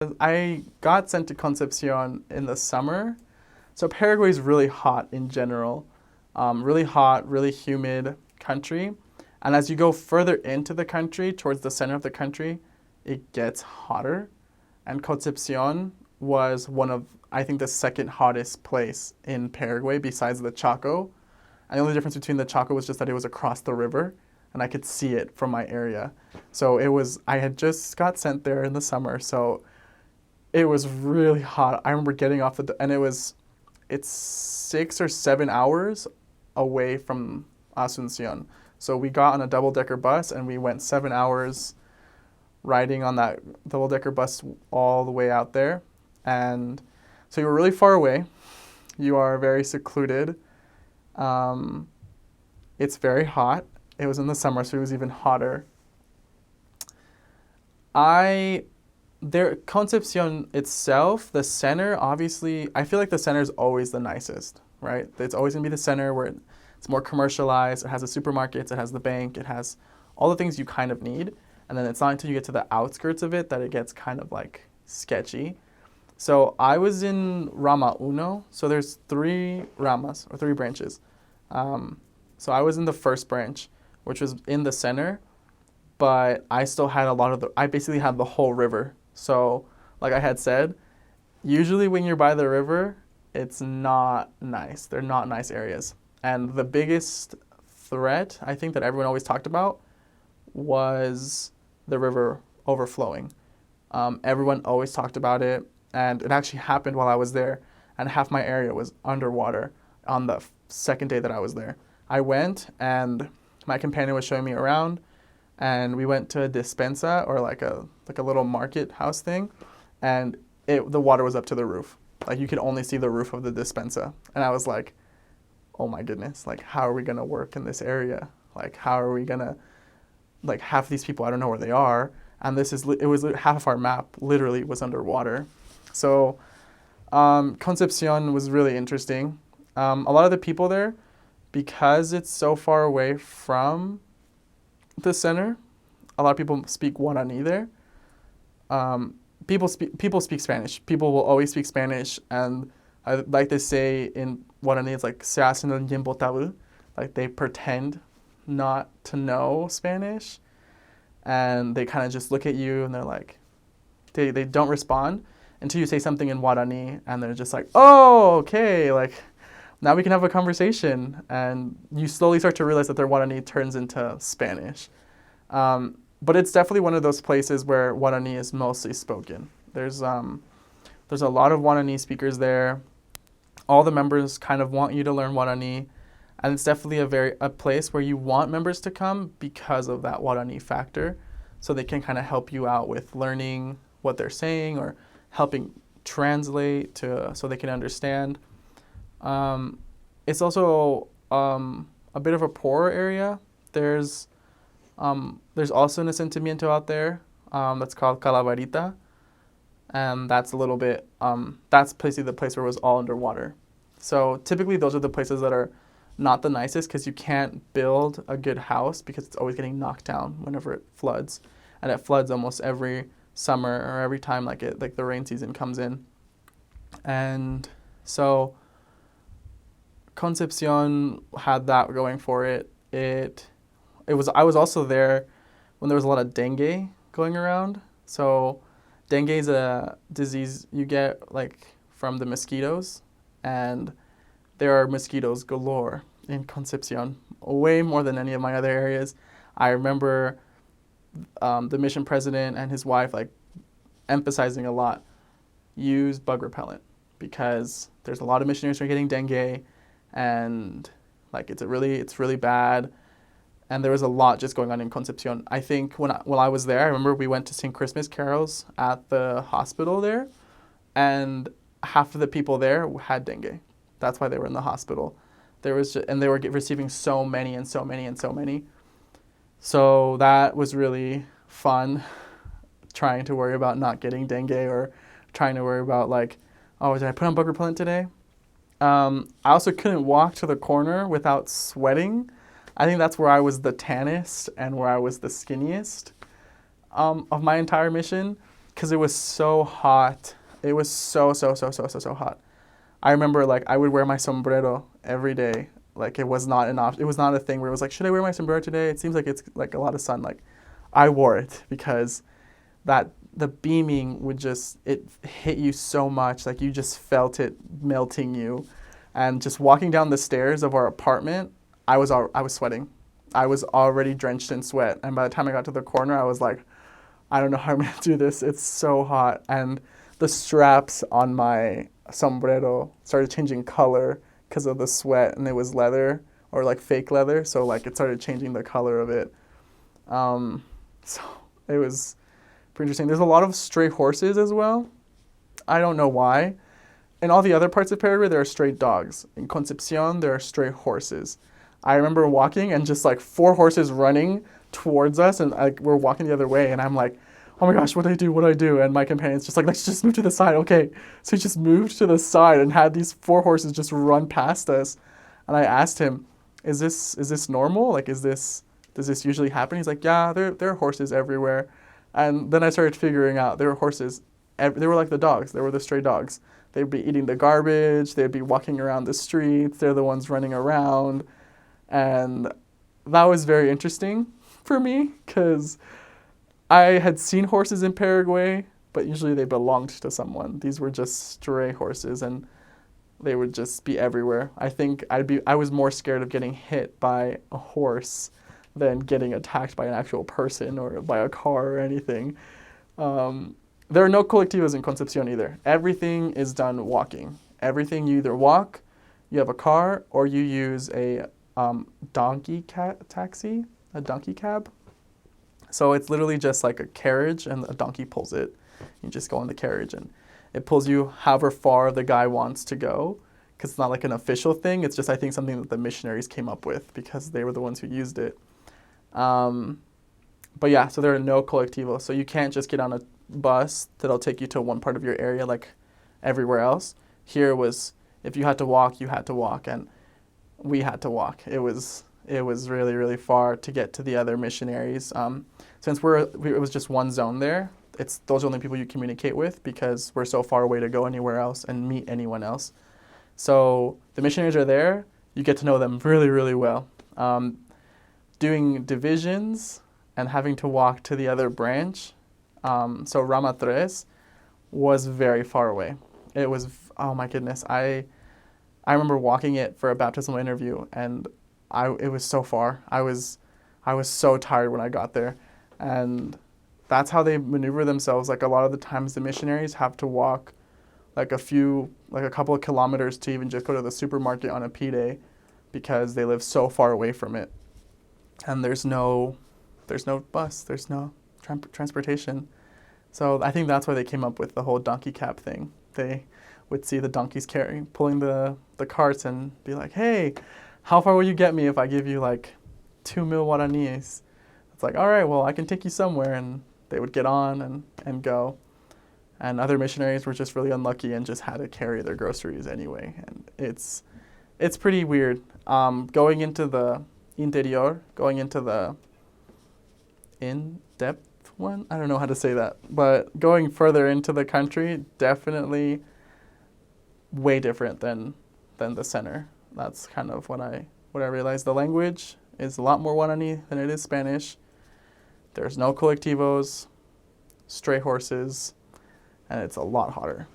I got sent to Concepcion in the summer. So Paraguay is really hot in general, really hot, really humid country. And as you go further into the country, towards the center of the country, it gets hotter. And Concepcion was one of, I think, the second hottest place in Paraguay besides the Chaco. And the only difference between the Chaco was just that it was across the river and I could see it from my area. So I had just got sent there in the summer. So it was really hot. I remember getting off and it's 6 or 7 hours away from Asuncion. So we got on a double-decker bus and we went 7 hours riding on that double-decker bus all the way out there. And so you were really far away. You are very secluded. It's very hot. It was in the summer, so it was even hotter. I Concepcion itself, the center, obviously, I feel like the center is always the nicest, right? It's always gonna be the center where it's more commercialized. It has the supermarkets, it has the bank, it has all the things you kind of need. And then it's not until you get to the outskirts of it that it gets kind of like sketchy. So I was in Rama Uno. So there's three ramas or three branches. So I was in the first branch, which was in the center, but I still had I basically had the whole river. So like I had said, usually when you're by the river, it's not nice. They're not nice areas. And the biggest threat I think that everyone always talked about was the river overflowing. Everyone always talked about it, and it actually happened while I was there, and half my area was underwater on the second day that I was there. I went, and my companion was showing me around, and we went to a despensa, or like a little market house thing, and the water was up to the roof. Like, you could only see the roof of the despensa. And I was like, oh my goodness, like, how are we gonna work in this area? Like, how are we gonna, like, half these people, I don't know where they are, and it was half of our map literally was underwater. So Concepcion was really interesting. A lot of the people there, because it's so far away from the center, a lot of people speak Guarani there. People speak Spanish. People will always speak Spanish, and I like to say in Guarani, it's like se hacen el tiempo tabú, like they pretend not to know Spanish, and they kind of just look at you and they're like, they don't respond until you say something in Guarani, and they're just like, oh, okay, like now we can have a conversation, and you slowly start to realize that their Guarani turns into Spanish. But it's definitely one of those places where Guarani is mostly spoken. There's a lot of Guarani speakers there. All the members kind of want you to learn Guarani, and it's definitely a place where you want members to come because of that Guarani factor, so they can kind of help you out with learning what they're saying or helping translate so they can understand. It's also a bit of a poorer area. There's also an asentamiento out there that's called Calabarita, and that's a little bit that's basically the place where it was all underwater. So typically those are the places that are not the nicest because you can't build a good house because it's always getting knocked down whenever it floods, and it floods almost every summer or every time like the rain season comes in. And so Concepcion had that going for it. I was also there when there was a lot of dengue going around. So dengue is a disease you get like from the mosquitoes, and there are mosquitoes galore in Concepcion, way more than any of my other areas. I remember the mission president and his wife like emphasizing a lot, use bug repellent, because there's a lot of missionaries who are getting dengue, and like it's really bad. And there was a lot just going on in Concepcion. I think while I was there, I remember we went to sing Christmas carols at the hospital there, and half of the people there had dengue. That's why they were in the hospital. And they were receiving so many and so many and so many. So that was really fun, trying to worry about not getting dengue or trying to worry about like, oh, did I put on bug repellent today? I also couldn't walk to the corner without sweating. I think that's where I was the tannest and where I was the skinniest of my entire mission, because it was so hot. It was so hot. I remember like I would wear my sombrero every day. Like it was not an option. It was not a thing where it was like, should I wear my sombrero today? It seems like it's like a lot of sun. Like I wore it because that the beaming would just, it hit you so much. Like you just felt it melting you. And just walking down the stairs of our apartment, I was sweating. I was already drenched in sweat. And by the time I got to the corner, I was like, I don't know how I'm going to do this. It's so hot. And the straps on my sombrero started changing color because of the sweat, and it was leather or like fake leather. So like it started changing the color of it. So it was pretty interesting. There's a lot of stray horses as well. I don't know why. In all the other parts of Paraguay, there are stray dogs. In Concepción, there are stray horses. I remember walking and just like 4 horses running towards us, and we're walking the other way, and I'm like, oh my gosh, what do I do? What do I do? And my companion's just like, let's just move to the side. Okay. So he just moved to the side and had these 4 horses just run past us. And I asked him, is this normal? Like, does this usually happen? He's like, yeah, there are horses everywhere. And then I started figuring out there were horses. They were like the dogs. They were the stray dogs. They'd be eating the garbage. They'd be walking around the streets. They're the ones running around. And that was very interesting for me because I had seen horses in Paraguay, but usually they belonged to someone. These were just stray horses, and they would just be everywhere. I think I was more scared of getting hit by a horse than getting attacked by an actual person or by a car or anything. There are no colectivos in Concepción either. Everything is done walking. Everything, you either walk, you have a car, or you use a taxi, a donkey cab. So it's literally just like a carriage and a donkey pulls it. You just go in the carriage and it pulls you however far the guy wants to go, because it's not like an official thing. It's just, I think, something that the missionaries came up with because they were the ones who used it. But yeah, so there are no colectivos. So you can't just get on a bus that'll take you to one part of your area like everywhere else. Here was, if you had to walk, you had to walk, and we had to walk. It was really, really far to get to the other missionaries. Since it was just one zone there, those are the only people you communicate with because we're so far away to go anywhere else and meet anyone else. So the missionaries are there. You get to know them really, really well. Doing divisions and having to walk to the other branch, so Rama Tres, was very far away. It was, oh my goodness. I remember walking it for a baptismal interview, and it was so far. I was so tired when I got there, and that's how they maneuver themselves. Like a lot of the times, the missionaries have to walk like a couple of kilometers to even just go to the supermarket on a P day, because they live so far away from it, and there's no bus, there's no transportation. So I think that's why they came up with the whole donkey cab thing. They would see the donkeys pulling the carts and be like, hey, how far will you get me if I give you like 2 mil guaraníes? It's like, all right, well, I can take you somewhere. And they would get on and go. And other missionaries were just really unlucky and just had to carry their groceries anyway. And it's pretty weird. Going into the interior, going into the in-depth one, I don't know how to say that. But going further into the country, definitely way different than the center. That's kind of what I realized. The language is a lot more Guarani than it is Spanish. There's no colectivos, stray horses, and it's a lot hotter.